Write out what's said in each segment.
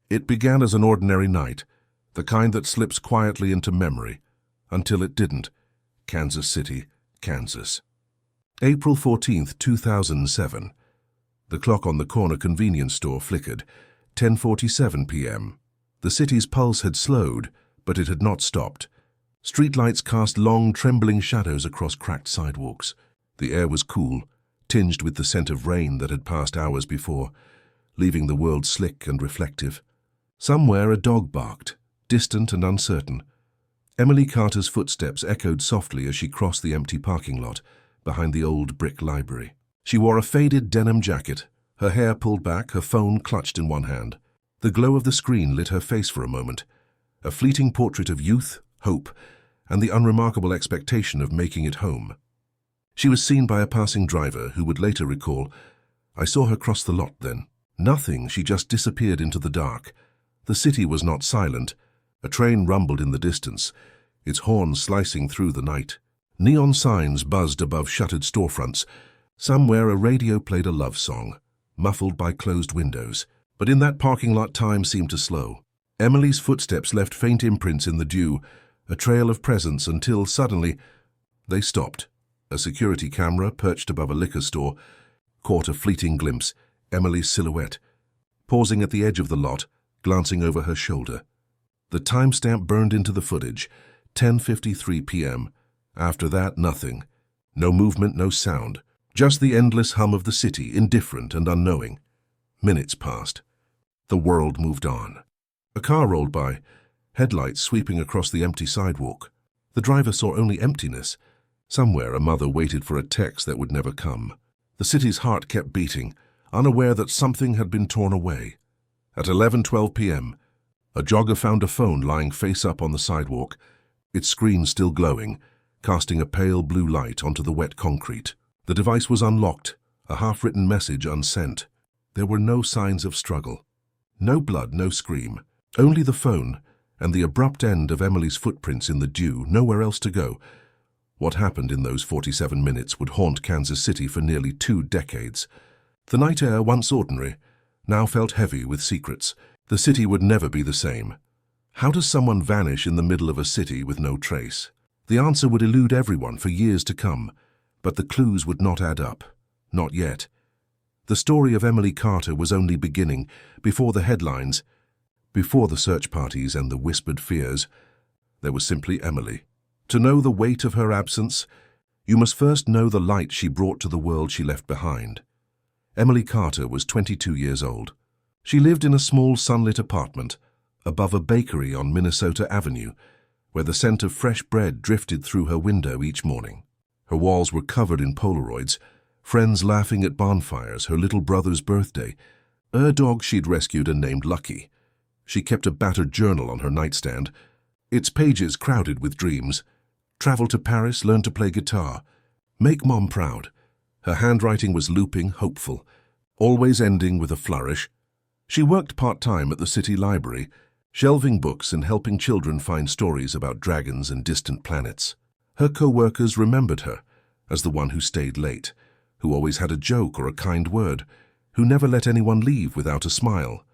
It began as an ordinary night, the kind that slips quietly into memory, until it didn't. Kansas City, Kansas. April 14th, 2007. The clock on the corner convenience store flickered. 10:47 p.m. The city's pulse had slowed, but it had not stopped. Streetlights cast long, trembling shadows across cracked sidewalks. The air was cool, tinged with the scent of rain that had passed hours before, leaving the world slick and reflective. Somewhere a dog barked, distant and uncertain. Emily Carter's footsteps echoed softly as she crossed the empty parking lot behind the old brick library. She wore a faded denim jacket, her hair pulled back, her phone clutched in one hand. The glow of the screen lit her face for a moment, a fleeting portrait of youth, hope, and the unremarkable expectation of making it home. She was seen by a passing driver who would later recall, "I saw her cross the lot then." Nothing, she just disappeared into the dark. The city was not silent. A train rumbled in the distance, its horn slicing through the night. Neon signs buzzed above shuttered storefronts. Somewhere a radio played a love song, muffled by closed windows. But in that parking lot time seemed to slow. Emily's footsteps left faint imprints in the dew, a trail of presence until suddenly they stopped. A security camera perched above a liquor store caught a fleeting glimpse, Emily's silhouette, pausing at the edge of the lot, glancing over her shoulder. The timestamp burned into the footage, 10:53 p.m. After that, nothing. No movement, no sound. Just the endless hum of the city, indifferent and unknowing. Minutes passed. The world moved on. A car rolled by, headlights sweeping across the empty sidewalk. The driver saw only emptiness. Somewhere a mother waited for a text that would never come. The city's heart kept beating, unaware that something had been torn away. At 11:12 p.m., a jogger found a phone lying face up on the sidewalk, its screen still glowing, casting a pale blue light onto the wet concrete. The device was unlocked, a half-written message unsent. There were no signs of struggle. No blood, no scream. Only the phone and the abrupt end of Emily's footprints in the dew, nowhere else to go. What happened in those 47 minutes would haunt Kansas City for nearly 2 decades. The night air, once ordinary, now felt heavy with secrets. The city would never be the same. How does someone vanish in the middle of a city with no trace? The answer would elude everyone for years to come, but the clues would not add up. Not yet. The story of Emily Carter was only beginning, before the headlines, before the search parties and the whispered fears. There was simply Emily. To know the weight of her absence, you must first know the light she brought to the world she left behind. Emily Carter was 22 years old. She lived in a small sunlit apartment above a bakery on Minnesota Avenue, where the scent of fresh bread drifted through her window each morning. Her walls were covered in Polaroids, friends laughing at bonfires, her little brother's birthday, a dog she'd rescued and named Lucky. She kept a battered journal on her nightstand, its pages crowded with dreams. Travel to Paris, learn to play guitar, make Mom proud. Her handwriting was looping, hopeful, always ending with a flourish. She worked part-time at the city library, shelving books and helping children find stories about dragons and distant planets. Her co-workers remembered her as the one who stayed late, who always had a joke or a kind word, who never let anyone leave without a smile.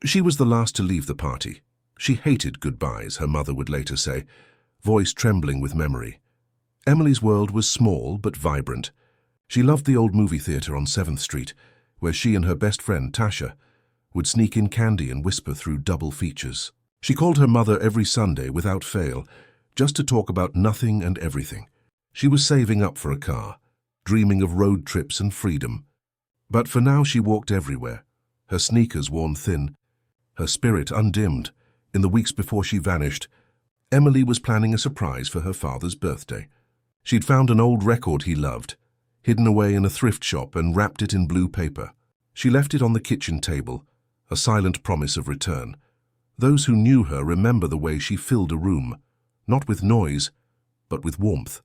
She was the last to leave the party. She hated goodbyes, her mother would later say, voice trembling with memory. Emily's world was small but vibrant. She loved the old movie theater on 7th Street, where she and her best friend, Tasha, would sneak in candy and whisper through double features. She called her mother every Sunday without fail, just to talk about nothing and everything. She was saving up for a car, dreaming of road trips and freedom. But for now she walked everywhere, her sneakers worn thin, her spirit undimmed. In the weeks before she vanished, Emily was planning a surprise for her father's birthday. She'd found an old record he loved, hidden away in a thrift shop, and wrapped it in blue paper. She left it on the kitchen table, a silent promise of return. Those who knew her remember the way she filled a room, not with noise, but with warmth.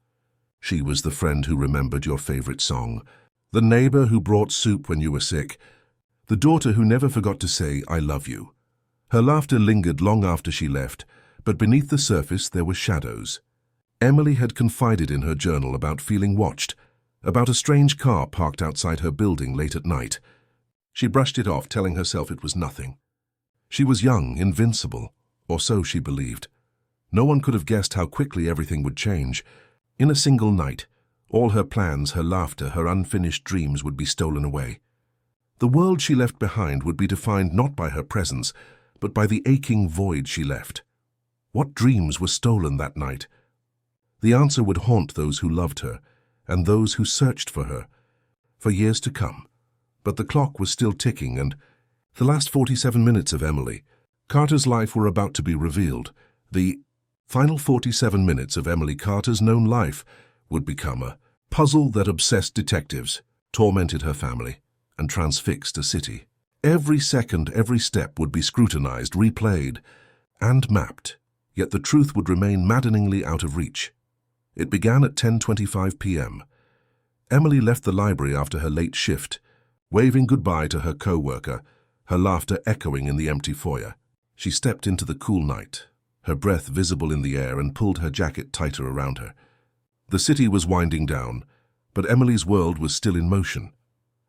She was the friend who remembered your favorite song, the neighbor who brought soup when you were sick, the daughter who never forgot to say, "I love you." Her laughter lingered long after she left, but beneath the surface there were shadows. Emily had confided in her journal about feeling watched, about a strange car parked outside her building late at night. She brushed it off, telling herself it was nothing. She was young, invincible, or so she believed. No one could have guessed how quickly everything would change. In a single night, all her plans, her laughter, her unfinished dreams would be stolen away. The world she left behind would be defined not by her presence, but by the aching void she left. What dreams were stolen that night? The answer would haunt those who loved her, and those who searched for her, for years to come. But the clock was still ticking, and the last 47 minutes of Emily Carter's life were about to be revealed. The final 47 minutes of Emily Carter's known life would become a puzzle that obsessed detectives, tormented her family, and transfixed a city. Every second, every step would be scrutinized, replayed, and mapped, yet the truth would remain maddeningly out of reach. It began at 10:25 p.m. Emily left the library after her late shift, waving goodbye to her co-worker, her laughter echoing in the empty foyer. She stepped into the cool night, her breath visible in the air, and pulled her jacket tighter around her. The city was winding down, but Emily's world was still in motion.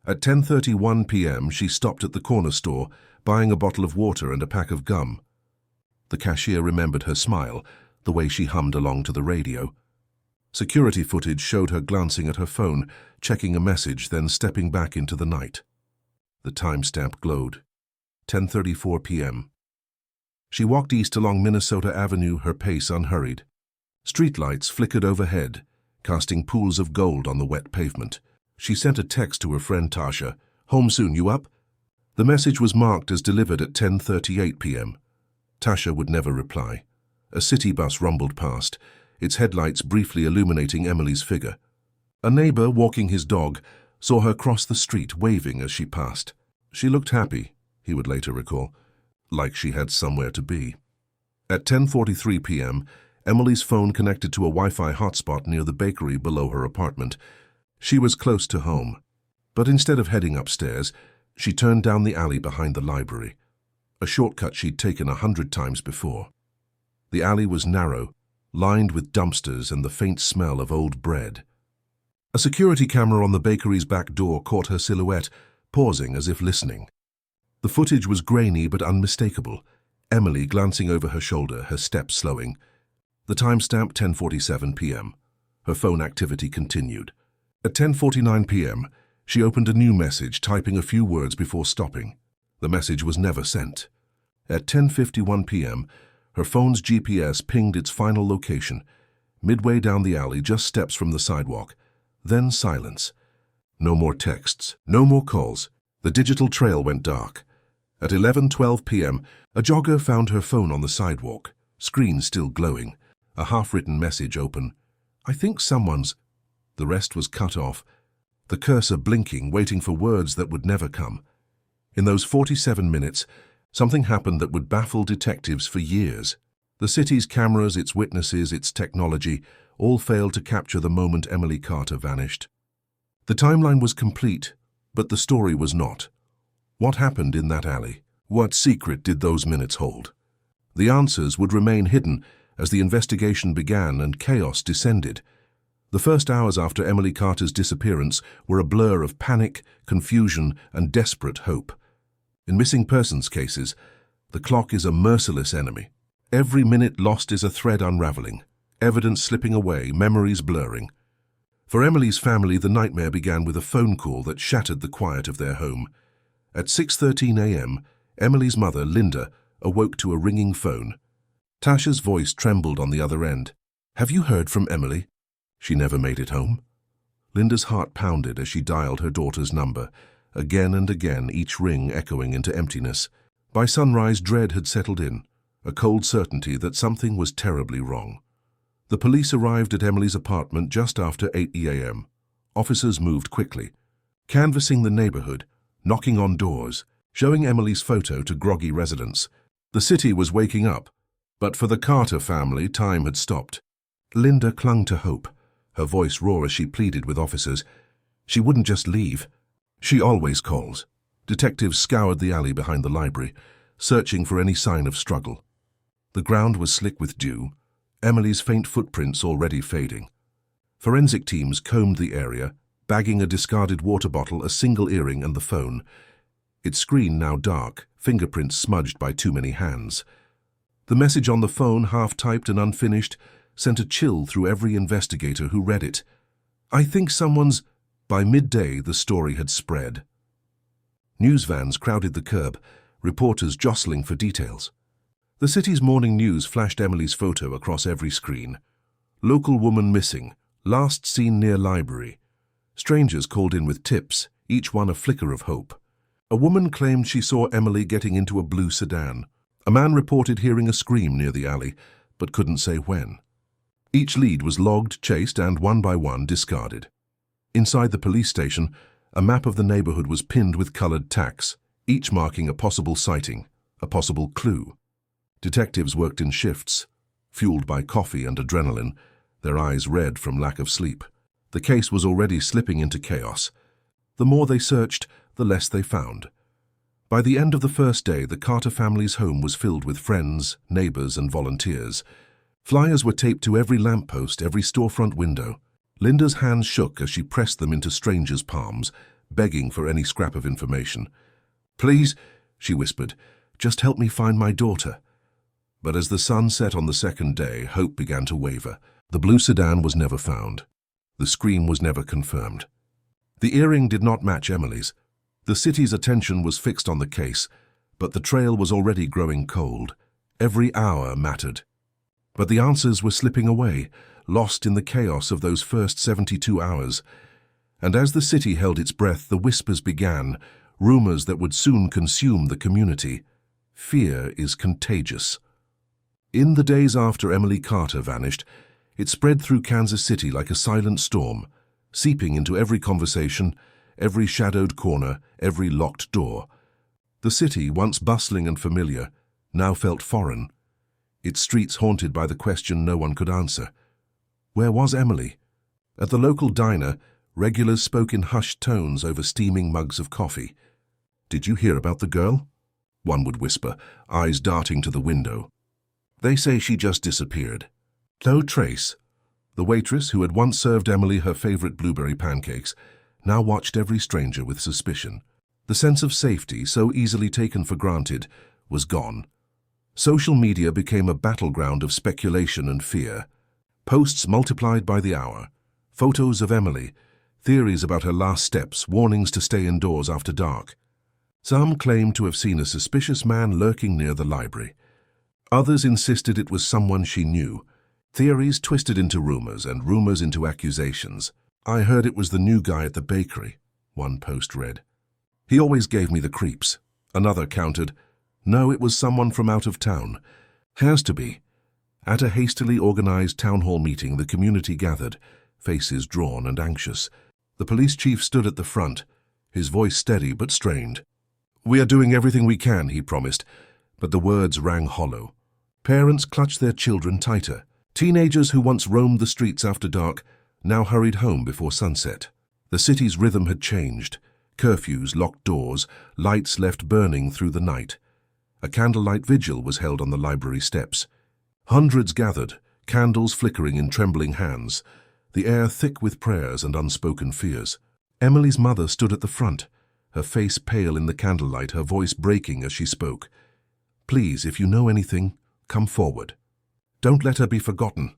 At 10:31 p.m. she stopped at the corner store, buying a bottle of water and a pack of gum. The cashier remembered her smile, the way she hummed along to the radio. Security footage showed her glancing at her phone, checking a message, then stepping back into the night. The timestamp glowed. 10:34 p.m. She walked east along Minnesota Avenue, her pace unhurried. Streetlights flickered overhead, casting pools of gold on the wet pavement. She sent a text to her friend Tasha. "Home soon, you up?" The message was marked as delivered at 10:38 p.m. Tasha would never reply. A city bus rumbled past, its headlights briefly illuminating Emily's figure. A neighbor, walking his dog, saw her cross the street, waving as she passed. She looked happy, he would later recall, like she had somewhere to be. At 10:43 p.m., Emily's phone connected to a Wi-Fi hotspot near the bakery below her apartment. She was close to home, but instead of heading upstairs, she turned down the alley behind the library, a shortcut she'd taken 100 times before. The alley was narrow, lined with dumpsters and the faint smell of old bread. A security camera on the bakery's back door caught her silhouette, pausing as if listening. The footage was grainy but unmistakable, Emily glancing over her shoulder, her steps slowing. The timestamp 10:47 p.m. Her phone activity continued. At 10:49 p.m., she opened a new message, typing a few words before stopping. The message was never sent. At 10:51 p.m., her phone's GPS pinged its final location, midway down the alley, just steps from the sidewalk. Then silence. No more texts, no more calls. The digital trail went dark. At 11:12 p.m., a jogger found her phone on the sidewalk, screen still glowing, a half-written message open. "I think someone's—" The rest was cut off, the cursor blinking, waiting for words that would never come. In those 47 minutes, something happened that would baffle detectives for years. The city's cameras, its witnesses, its technology, all failed to capture the moment Emily Carter vanished. The timeline was complete, but the story was not. What happened in that alley? What secret did those minutes hold? The answers would remain hidden as the investigation began and chaos descended. The first hours after Emily Carter's disappearance were a blur of panic, confusion, and desperate hope. In missing persons cases, the clock is a merciless enemy. Every minute lost is a thread unraveling, evidence slipping away, memories blurring. For Emily's family, the nightmare began with a phone call that shattered the quiet of their home. At 6:13 a.m., Emily's mother, Linda, awoke to a ringing phone. Tasha's voice trembled on the other end. "Have you heard from Emily? She never made it home." Linda's heart pounded as she dialed her daughter's number, again and again, each ring echoing into emptiness. By sunrise, dread had settled in, a cold certainty that something was terribly wrong. The police arrived at Emily's apartment just after 8 a.m. Officers moved quickly, canvassing the neighborhood, knocking on doors, showing Emily's photo to groggy residents. The city was waking up, but for the Carter family, time had stopped. Linda clung to hope, her voice raw as she pleaded with officers. She wouldn't just leave. "She always calls." Detectives scoured the alley behind the library, searching for any sign of struggle. The ground was slick with dew, Emily's faint footprints already fading. Forensic teams combed the area, bagging a discarded water bottle, a single earring, and the phone. Its screen now dark, fingerprints smudged by too many hands. The message on the phone, half-typed and unfinished, sent a chill through every investigator who read it. "I think someone's—" By midday, the story had spread. News vans crowded the curb, reporters jostling for details. The city's morning news flashed Emily's photo across every screen. Local woman missing, last seen near library. Strangers called in with tips, each one a flicker of hope. A woman claimed she saw Emily getting into a blue sedan. A man reported hearing a scream near the alley, but couldn't say when. Each lead was logged, chased, and one by one discarded. Inside the police station, a map of the neighborhood was pinned with colored tacks, each marking a possible sighting, a possible clue. Detectives worked in shifts, fueled by coffee and adrenaline, their eyes red from lack of sleep. The case was already slipping into chaos. The more they searched, the less they found. By the end of the first day, the Carter family's home was filled with friends, neighbors, and volunteers. Flyers were taped to every lamppost, every storefront window. Linda's hands shook as she pressed them into strangers' palms, begging for any scrap of information. "Please," she whispered, "just help me find my daughter." But as the sun set on the second day, hope began to waver. The blue sedan was never found. The scream was never confirmed. The earring did not match Emily's. The city's attention was fixed on the case, but the trail was already growing cold. Every hour mattered. But the answers were slipping away, lost in the chaos of those first 72 hours. And as the city held its breath, the whispers began, rumors that would soon consume the community. Fear is contagious. In the days after Emily Carter vanished, it spread through Kansas City like a silent storm, seeping into every conversation, every shadowed corner, every locked door. The city, once bustling and familiar, now felt foreign, its streets haunted by the question no one could answer. Where was Emily? At the local diner, regulars spoke in hushed tones over steaming mugs of coffee. "Did you hear about the girl?" one would whisper, eyes darting to the window. "They say she just disappeared. No trace." The waitress, who had once served Emily her favorite blueberry pancakes, now watched every stranger with suspicion. The sense of safety, so easily taken for granted, was gone. Social media became a battleground of speculation and fear. Posts multiplied by the hour, photos of Emily, theories about her last steps, warnings to stay indoors after dark. Some claimed to have seen a suspicious man lurking near the library. Others insisted it was someone she knew. Theories twisted into rumors and rumors into accusations. "I heard it was the new guy at the bakery," one post read. "He always gave me the creeps," another countered. "No, it was someone from out of town. Has to be." At a hastily organized town hall meeting, the community gathered, faces drawn and anxious. The police chief stood at the front, his voice steady but strained. "We are doing everything we can," he promised, but the words rang hollow. Parents clutched their children tighter. Teenagers who once roamed the streets after dark now hurried home before sunset. The city's rhythm had changed. Curfews, locked doors, lights left burning through the night. A candlelight vigil was held on the library steps. Hundreds gathered, candles flickering in trembling hands, the air thick with prayers and unspoken fears. Emily's mother stood at the front, her face pale in the candlelight, her voice breaking as she spoke. "Please, if you know anything, come forward. Don't let her be forgotten."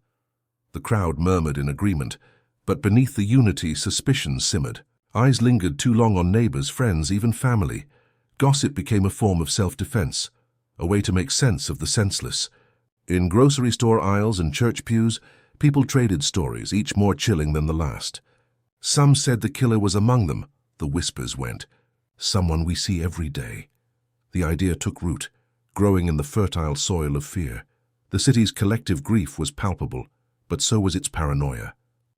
The crowd murmured in agreement, but beneath the unity, suspicion simmered. Eyes lingered too long on neighbors, friends, even family. Gossip became a form of self-defense, a way to make sense of the senseless. In grocery store aisles and church pews, people traded stories, each more chilling than the last. Some said the killer was among them, the whispers went. Someone we see every day. The idea took root, growing in the fertile soil of fear. The city's collective grief was palpable, but so was its paranoia.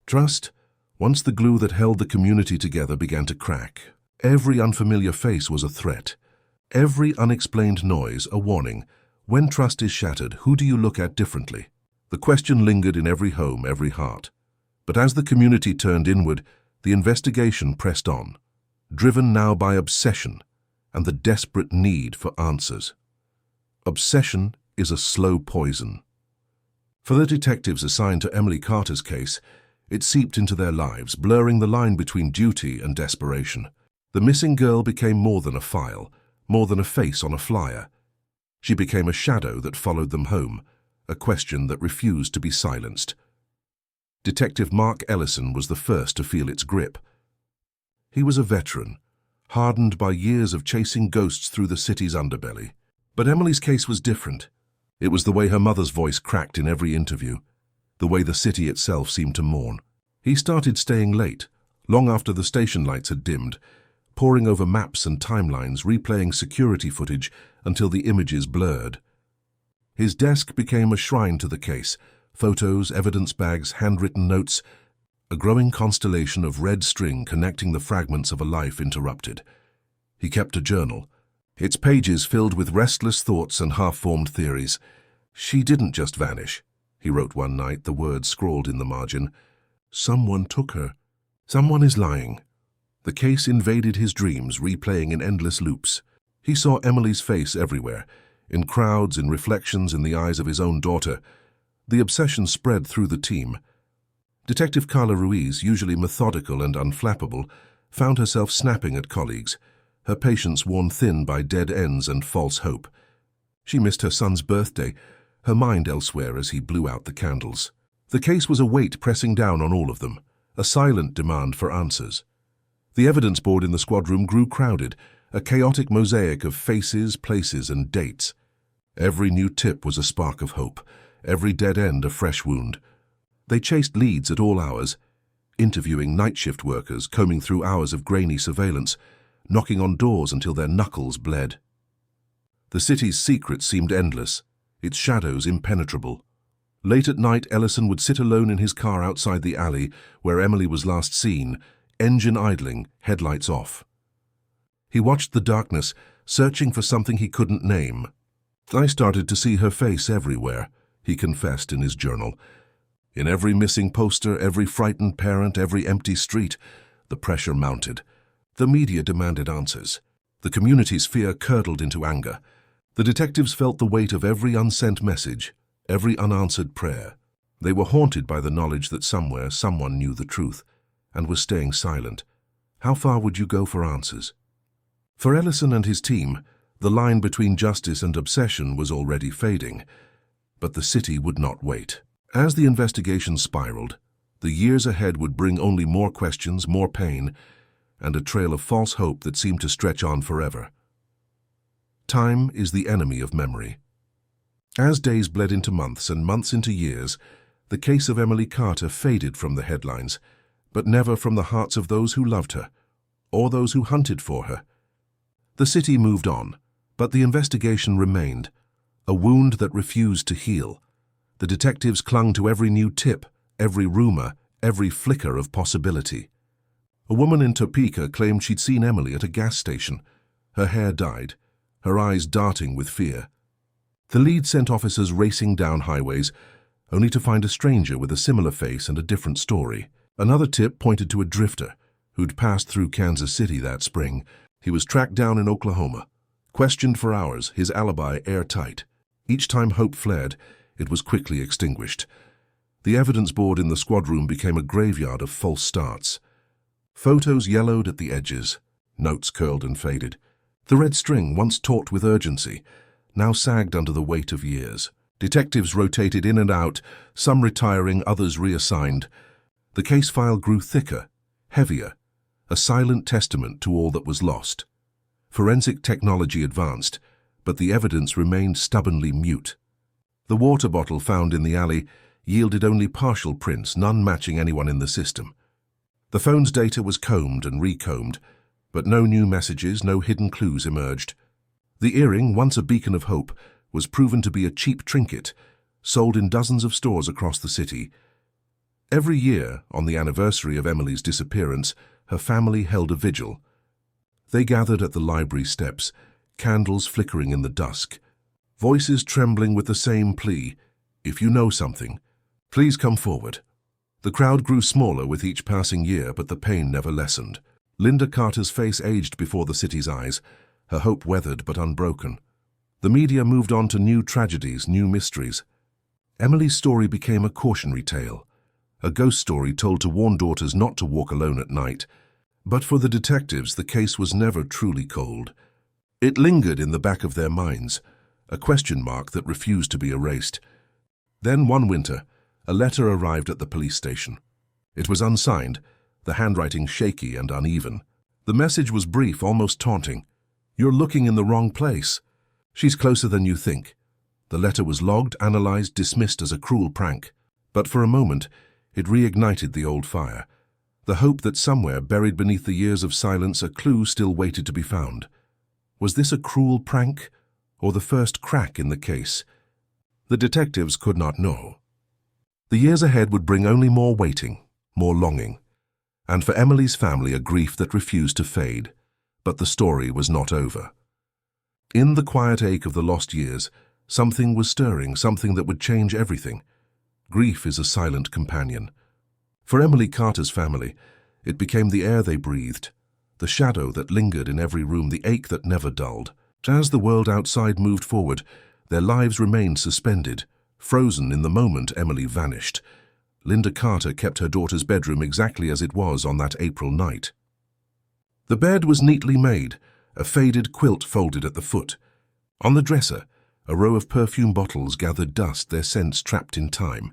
Trust, once the glue that held the community together, began to crack. Every unfamiliar face was a threat. Every unexplained noise a warning. When trust is shattered, who do you look at differently? The question lingered in every home, every heart. But as the community turned inward, the investigation pressed on, driven now by obsession and the desperate need for answers. Obsession is a slow poison. For the detectives assigned to Emily Carter's case, it seeped into their lives, blurring the line between duty and desperation. The missing girl became more than a file, more than a face on a flyer. She became a shadow that followed them home, a question that refused to be silenced. Detective Mark Ellison was the first to feel its grip. He was a veteran, hardened by years of chasing ghosts through the city's underbelly. But Emily's case was different. It was the way her mother's voice cracked in every interview, the way the city itself seemed to mourn. He started staying late, long after the station lights had dimmed, poring over maps and timelines, replaying security footage until the images blurred. His desk became a shrine to the case, photos, evidence bags, handwritten notes, a growing constellation of red string connecting the fragments of a life interrupted. He kept a journal, its pages filled with restless thoughts and half-formed theories. "She didn't just vanish," he wrote one night, the words scrawled in the margin. "Someone took her. Someone is lying." The case invaded his dreams, replaying in endless loops. He saw Emily's face everywhere, in crowds, in reflections, in the eyes of his own daughter. The obsession spread through the team. Detective Carla Ruiz, usually methodical and unflappable, found herself snapping at colleagues, her patience worn thin by dead ends and false hope. She missed her son's birthday, her mind elsewhere as he blew out the candles. The case was a weight pressing down on all of them, a silent demand for answers. The evidence board in the squad room grew crowded, a chaotic mosaic of faces, places, and dates. Every new tip was a spark of hope, every dead end a fresh wound. They chased leads at all hours, interviewing night shift workers, combing through hours of grainy surveillance, knocking on doors until their knuckles bled. The city's secrets seemed endless, its shadows impenetrable. Late at night, Ellison would sit alone in his car outside the alley where Emily was last seen, engine idling, headlights off. He watched the darkness, searching for something he couldn't name. "I started to see her face everywhere," he confessed in his journal. "In every missing poster, every frightened parent, every empty street." The pressure mounted. The media demanded answers. The community's fear curdled into anger. The detectives felt the weight of every unsent message, every unanswered prayer. They were haunted by the knowledge that somewhere someone knew the truth and was staying silent. How far would you go for answers? For Ellison and his team, the line between justice and obsession was already fading. But the city would not wait. As the investigation spiraled, the years ahead would bring only more questions, more pain, and a trail of false hope that seemed to stretch on forever. Time is the enemy of memory. As days bled into months and months into years, the case of Emily Carter faded from the headlines, but never from the hearts of those who loved her, or those who hunted for her. The city moved on, but the investigation remained, a wound that refused to heal. The detectives clung to every new tip, every rumor, every flicker of possibility. A woman in Topeka claimed she'd seen Emily at a gas station, her hair dyed, her eyes darting with fear. The lead sent officers racing down highways, only to find a stranger with a similar face and a different story. Another tip pointed to a drifter who'd passed through Kansas City that spring. He was tracked down in Oklahoma, questioned for hours, his alibi airtight. Each time hope flared, it was quickly extinguished. The evidence board in the squad room became a graveyard of false starts. Photos yellowed at the edges, notes curled and faded. The red string, once taut with urgency, now sagged under the weight of years. Detectives rotated in and out, some retiring, others reassigned. The case file grew thicker, heavier, a silent testament to all that was lost. Forensic technology advanced, but the evidence remained stubbornly mute. The water bottle found in the alley yielded only partial prints, none matching anyone in the system. The phone's data was combed and recombed, but no new messages, no hidden clues emerged. The earring, once a beacon of hope, was proven to be a cheap trinket, sold in dozens of stores across the city. Every year, on the anniversary of Emily's disappearance, her family held a vigil. They gathered at the library steps, candles flickering in the dusk, voices trembling with the same plea, "If you know something, please come forward." The crowd grew smaller with each passing year, but the pain never lessened. Linda Carter's face aged before the city's eyes, her hope weathered but unbroken. The media moved on to new tragedies, new mysteries. Emily's story became a cautionary tale, a ghost story told to warn daughters not to walk alone at night. But for the detectives, the case was never truly cold. It lingered in the back of their minds, a question mark that refused to be erased. Then one winter, a letter arrived at the police station. It was unsigned, the handwriting shaky and uneven. The message was brief, almost taunting. "You're looking in the wrong place. She's closer than you think." The letter was logged, analyzed, dismissed as a cruel prank. But for a moment, it reignited the old fire. The hope that somewhere, buried beneath the years of silence, a clue still waited to be found. Was this a cruel prank, or the first crack in the case? The detectives could not know. The years ahead would bring only more waiting, more longing, and for Emily's family a grief that refused to fade. But the story was not over. In the quiet ache of the lost years, something was stirring, something that would change everything. Grief is a silent companion. For Emily Carter's family, it became the air they breathed, the shadow that lingered in every room, the ache that never dulled. As the world outside moved forward, their lives remained suspended, frozen in the moment Emily vanished. Linda Carter kept her daughter's bedroom exactly as it was on that April night. The bed was neatly made, a faded quilt folded at the foot. On the dresser, a row of perfume bottles gathered dust, their scents trapped in time.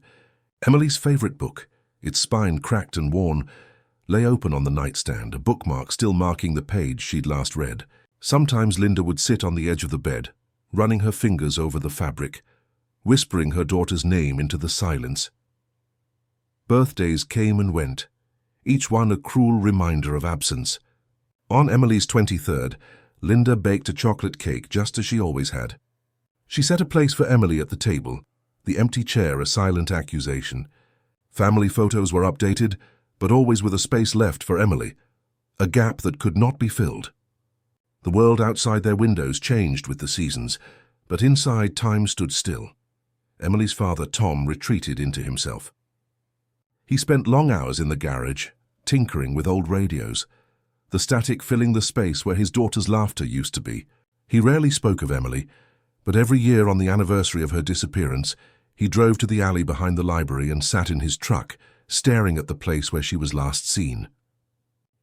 Emily's favorite book, its spine cracked and worn, lay open on the nightstand, a bookmark still marking the page she'd last read. Sometimes Linda would sit on the edge of the bed, running her fingers over the fabric, whispering her daughter's name into the silence. Birthdays came and went, each one a cruel reminder of absence. On Emily's 23rd, Linda baked a chocolate cake just as she always had. She set a place for Emily at the table, the empty chair a silent accusation. Family photos were updated, but always with a space left for Emily, a gap that could not be filled. The world outside their windows changed with the seasons, but inside time stood still. Emily's father, Tom, retreated into himself. He spent long hours in the garage, tinkering with old radios, the static filling the space where his daughter's laughter used to be. He rarely spoke of Emily, but every year on the anniversary of her disappearance, he drove to the alley behind the library and sat in his truck, staring at the place where she was last seen.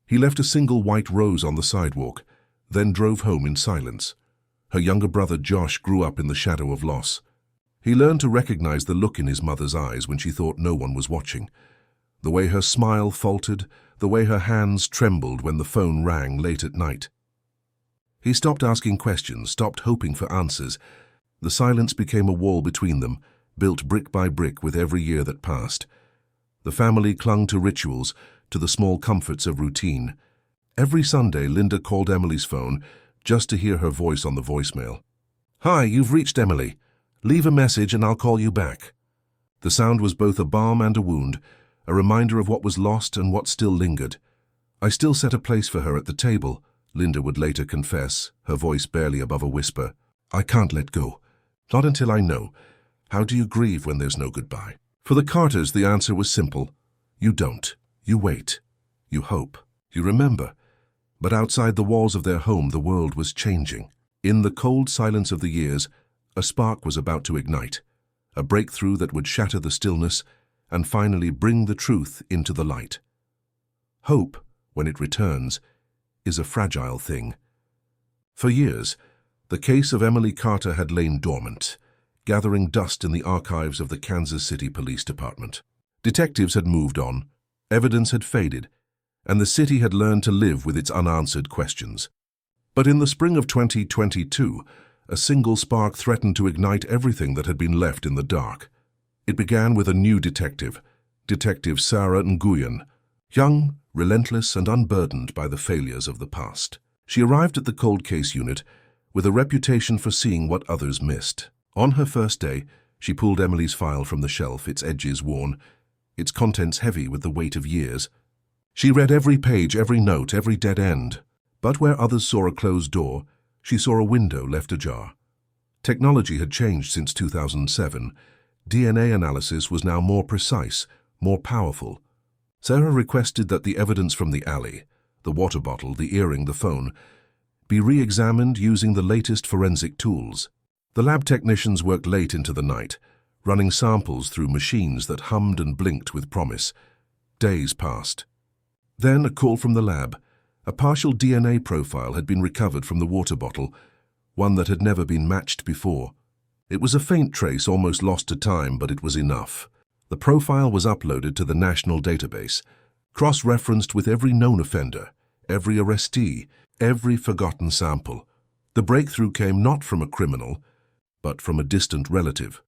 He left a single white rose on the sidewalk, then drove home in silence. Her younger brother Josh grew up in the shadow of loss. He learned to recognize the look in his mother's eyes when she thought no one was watching. The way her smile faltered, the way her hands trembled when the phone rang late at night. He stopped asking questions, stopped hoping for answers. The silence became a wall between them, built brick by brick with every year that passed. The family clung to rituals, to the small comforts of routine. Every Sunday, Linda called Emily's phone just to hear her voice on the voicemail. "Hi, you've reached Emily. Leave a message and I'll call you back." The sound was both a balm and a wound, a reminder of what was lost and what still lingered. "I still set a place for her at the table," Linda would later confess, her voice barely above a whisper. "I can't let go. Not until I know. How do you grieve when there's no goodbye?" For the Carters, the answer was simple. You don't. You wait. You hope. You remember. But outside the walls of their home, the world was changing. In the cold silence of the years, a spark was about to ignite, a breakthrough that would shatter the stillness and finally bring the truth into the light. Hope, when it returns, is a fragile thing. For years, the case of Emily Carter had lain dormant, gathering dust in the archives of the Kansas City Police Department. Detectives had moved on, evidence had faded, and the city had learned to live with its unanswered questions. But in the spring of 2022, a single spark threatened to ignite everything that had been left in the dark. It began with a new detective, Detective Sarah Nguyen, young, relentless, and unburdened by the failures of the past. She arrived at the cold case unit with a reputation for seeing what others missed. On her first day, she pulled Emily's file from the shelf, its edges worn, its contents heavy with the weight of years. She read every page, every note, every dead end. But where others saw a closed door, she saw a window left ajar. Technology had changed since 2007. DNA analysis was now more precise, more powerful. Sarah requested that the evidence from the alley, the water bottle, the earring, the phone, be re-examined using the latest forensic tools. The lab technicians worked late into the night, running samples through machines that hummed and blinked with promise. Days passed. Then a call from the lab. A partial DNA profile had been recovered from the water bottle, one that had never been matched before. It was a faint trace, almost lost to time, but it was enough. The profile was uploaded to the national database, cross-referenced with every known offender, every arrestee, every forgotten sample. The breakthrough came not from a criminal, but from a distant relative,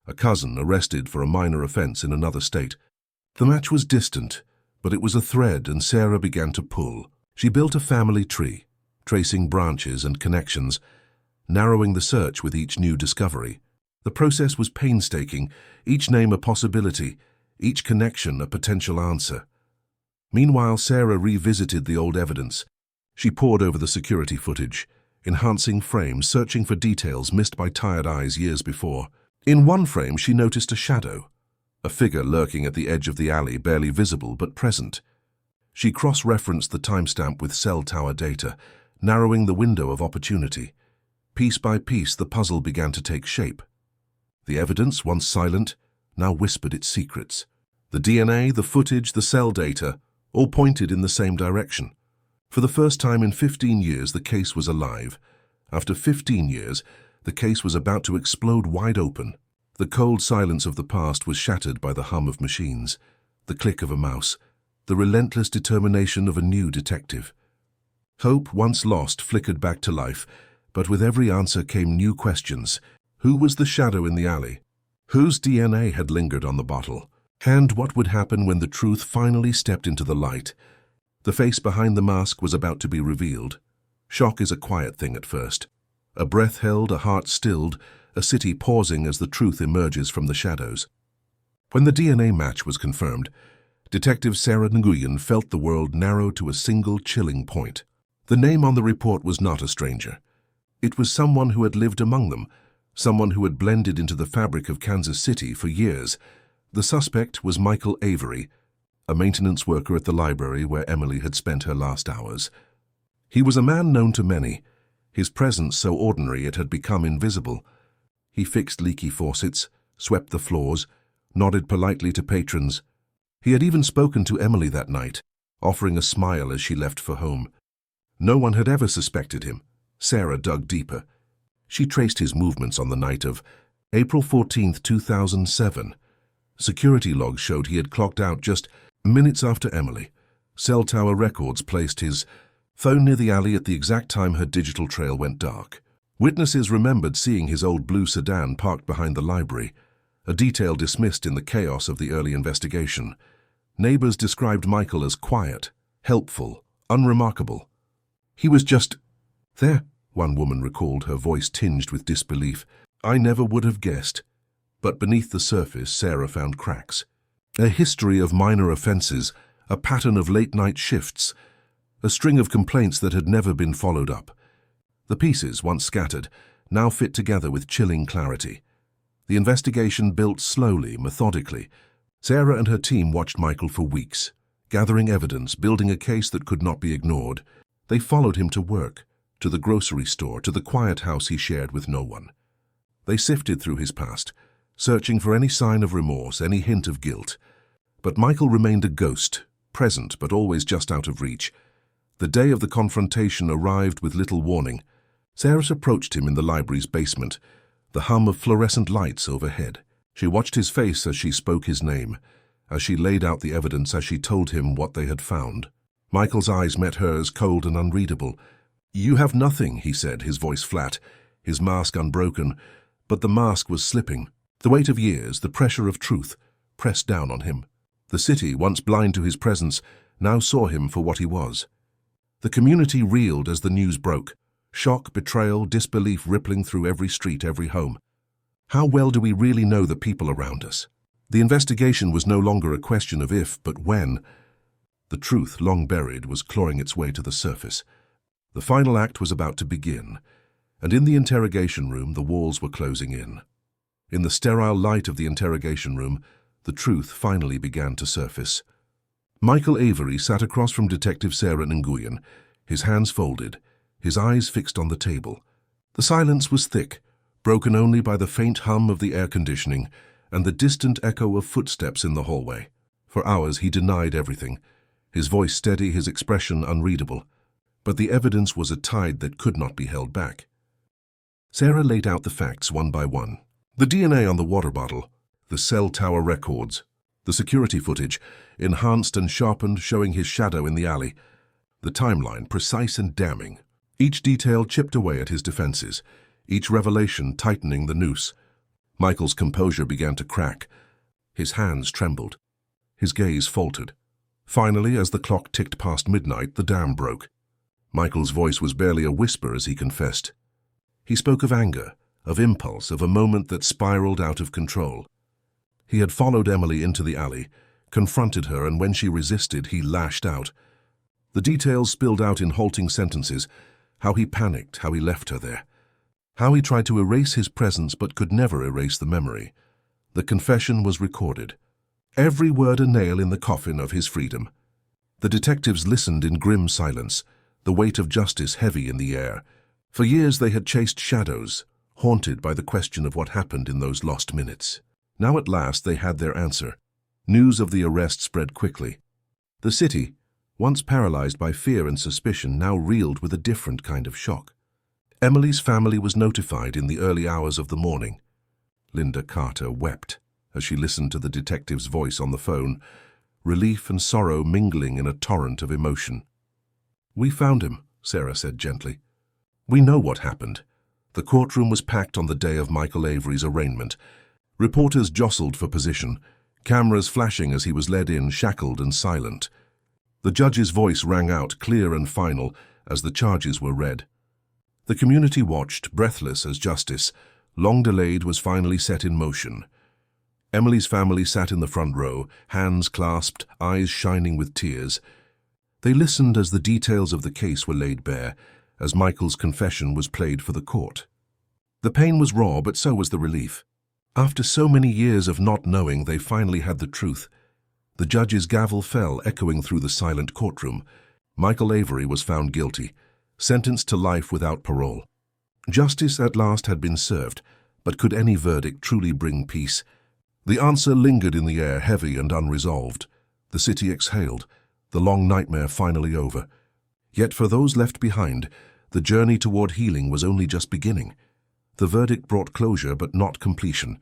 a cousin arrested for a minor offense in another state. The match was distant, but it was a thread, and Sarah began to pull. She built a family tree, tracing branches and connections, narrowing the search with each new discovery. The process was painstaking, each name a possibility, each connection a potential answer. Meanwhile, Sarah revisited the old evidence. She pored over the security footage, enhancing frames, searching for details missed by tired eyes years before. In one frame, she noticed a shadow, a figure lurking at the edge of the alley, barely visible but present. She cross-referenced the timestamp with cell tower data, narrowing the window of opportunity. Piece by piece, the puzzle began to take shape. The evidence, once silent, now whispered its secrets. The DNA, the footage, the cell data, all pointed in the same direction. For the first time in 15 years, the case was alive. After 15 years, the case was about to explode wide open. The cold silence of the past was shattered by the hum of machines, the click of a mouse, the relentless determination of a new detective. Hope, once lost, flickered back to life, but with every answer came new questions. Who was the shadow in the alley? Whose DNA had lingered on the bottle? And what would happen when the truth finally stepped into the light? The face behind the mask was about to be revealed. Shock is a quiet thing at first. A breath held, a heart stilled, a city pausing as the truth emerges from the shadows. When the DNA match was confirmed, Detective Sarah Nguyen felt the world narrow to a single chilling point. The name on the report was not a stranger. It was someone who had lived among them, someone who had blended into the fabric of Kansas City for years. The suspect was Michael Avery, a maintenance worker at the library where Emily had spent her last hours. He was a man known to many, his presence so ordinary it had become invisible. He fixed leaky faucets, swept the floors, nodded politely to patrons. He had even spoken to Emily that night, offering a smile as she left for home. No one had ever suspected him. Sarah dug deeper. She traced his movements on the night of April 14, 2007. Security logs showed he had clocked out just minutes after Emily. Cell tower records placed his phone near the alley at the exact time her digital trail went dark. Witnesses remembered seeing his old blue sedan parked behind the library, a detail dismissed in the chaos of the early investigation. Neighbors described Michael as quiet, helpful, unremarkable. He was just there, one woman recalled, her voice tinged with disbelief. I never would have guessed. But beneath the surface, Sarah found cracks. A history of minor offenses, a pattern of late-night shifts, a string of complaints that had never been followed up. The pieces, once scattered, now fit together with chilling clarity. The investigation built slowly, methodically. Sarah and her team watched Michael for weeks, gathering evidence, building a case that could not be ignored. They followed him to work, to the grocery store, to the quiet house he shared with no one. They sifted through his past, searching for any sign of remorse, any hint of guilt. But Michael remained a ghost, present but always just out of reach. The day of the confrontation arrived with little warning. Sarah approached him in the library's basement, the hum of fluorescent lights overhead. She watched his face as she spoke his name, as she laid out the evidence, as she told him what they had found. Michael's eyes met hers, cold and unreadable. You have nothing, he said, his voice flat, his mask unbroken, but the mask was slipping. The weight of years, the pressure of truth, pressed down on him. The city, once blind to his presence, now saw him for what he was. The community reeled as the news broke. Shock, betrayal, disbelief rippling through every street, every home. How well do we really know the people around us? The investigation was no longer a question of if, but when. The truth, long buried, was clawing its way to the surface. The final act was about to begin, and in the interrogation room the walls were closing in. In the sterile light of the interrogation room, the truth finally began to surface. Michael Avery sat across from Detective Sarah Nguyen, his hands folded, his eyes fixed on the table. The silence was thick, broken only by the faint hum of the air conditioning and the distant echo of footsteps in the hallway. For hours he denied everything, his voice steady, his expression unreadable. But the evidence was a tide that could not be held back. Sarah laid out the facts one by one. The DNA on the water bottle, the cell tower records, the security footage, enhanced and sharpened showing his shadow in the alley. The timeline, precise and damning. Each detail chipped away at his defenses, each revelation tightening the noose. Michael's composure began to crack. His hands trembled. His gaze faltered. Finally, as the clock ticked past midnight, the dam broke. Michael's voice was barely a whisper as he confessed. He spoke of anger, of impulse, of a moment that spiraled out of control. He had followed Emily into the alley, confronted her, and when she resisted, he lashed out. The details spilled out in halting sentences, how he panicked, how he left her there, how he tried to erase his presence but could never erase the memory. The confession was recorded. Every word a nail in the coffin of his freedom. The detectives listened in grim silence, the weight of justice heavy in the air. For years they had chased shadows, haunted by the question of what happened in those lost minutes. Now at last they had their answer. News of the arrest spread quickly. The city, once paralyzed by fear and suspicion, now reeled with a different kind of shock. Emily's family was notified in the early hours of the morning. Linda Carter wept as she listened to the detective's voice on the phone, relief and sorrow mingling in a torrent of emotion. "We found him," Sarah said gently. "We know what happened." The courtroom was packed on the day of Michael Avery's arraignment. Reporters jostled for position, cameras flashing as he was led in, shackled and silent. The judge's voice rang out, clear and final, as the charges were read. The community watched, breathless as justice, long delayed, was finally set in motion. Emily's family sat in the front row, hands clasped, eyes shining with tears. They listened as the details of the case were laid bare, as Michael's confession was played for the court. The pain was raw, but so was the relief. After so many years of not knowing, they finally had the truth. The judge's gavel fell, echoing through the silent courtroom. Michael Avery was found guilty, sentenced to life without parole. Justice at last had been served, but could any verdict truly bring peace? The answer lingered in the air, heavy and unresolved. The city exhaled, the long nightmare finally over. Yet for those left behind, the journey toward healing was only just beginning. The verdict brought closure, but not completion.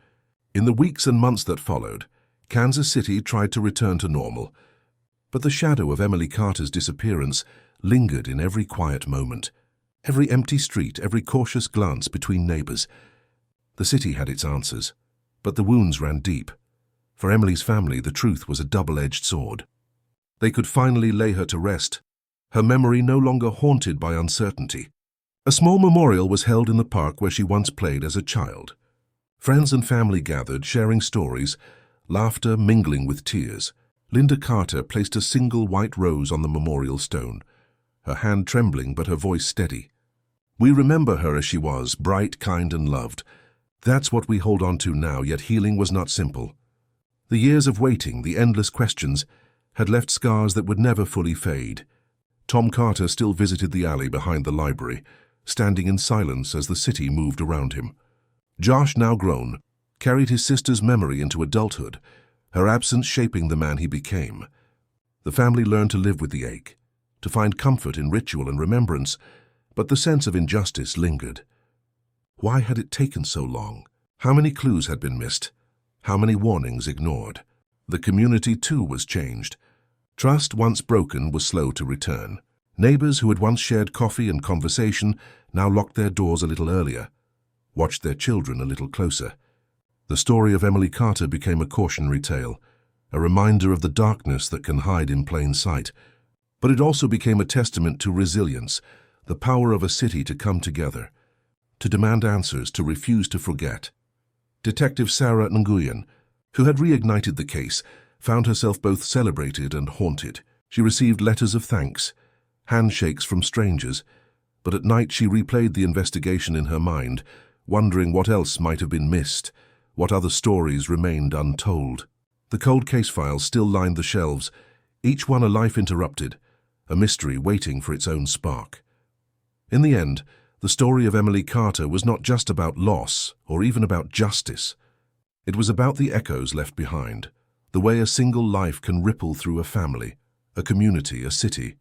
In the weeks and months that followed, Kansas City tried to return to normal. But the shadow of Emily Carter's disappearance lingered in every quiet moment, every empty street, every cautious glance between neighbors. The city had its answers, but the wounds ran deep. For Emily's family, the truth was a double-edged sword. They could finally lay her to rest, her memory no longer haunted by uncertainty. A small memorial was held in the park where she once played as a child. Friends and family gathered, sharing stories, laughter mingling with tears. Linda Carter placed a single white rose on the memorial stone, her hand trembling but her voice steady. "We remember her as she was, bright, kind, and loved. That's what we hold on to now, yet healing was not simple. The years of waiting, the endless questions, had left scars that would never fully fade. Tom Carter still visited the alley behind the library, standing in silence as the city moved around him. Josh, now grown, carried his sister's memory into adulthood, her absence shaping the man he became. The family learned to live with the ache, to find comfort in ritual and remembrance, but the sense of injustice lingered. Why had it taken so long? How many clues had been missed? How many warnings ignored? The community, too, was changed. Trust, once broken, was slow to return. Neighbors who had once shared coffee and conversation now locked their doors a little earlier, watched their children a little closer. The story of Emily Carter became a cautionary tale, a reminder of the darkness that can hide in plain sight. But it also became a testament to resilience, the power of a city to come together, to demand answers, to refuse to forget. Detective Sarah Nguyen, who had reignited the case, found herself both celebrated and haunted. She received letters of thanks, handshakes from strangers, but at night she replayed the investigation in her mind, wondering what else might have been missed, what other stories remained untold. The cold case files still lined the shelves, each one a life interrupted, a mystery waiting for its own spark. In the end, the story of Emily Carter was not just about loss or even about justice. It was about the echoes left behind, the way a single life can ripple through a family, a community, a city.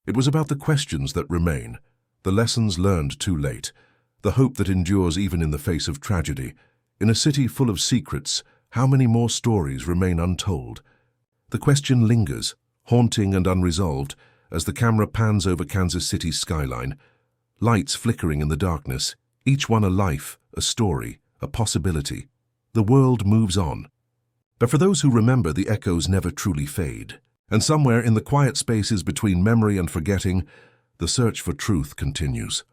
It was about the questions that remain, the lessons learned too late, the hope that endures even in the face of tragedy. In a city full of secrets, how many more stories remain untold? The question lingers, haunting and unresolved, as the camera pans over Kansas City's skyline. Lights flickering in the darkness, each one a life, a story, a possibility. The world moves on. But for those who remember, the echoes never truly fade. And somewhere in the quiet spaces between memory and forgetting, the search for truth continues.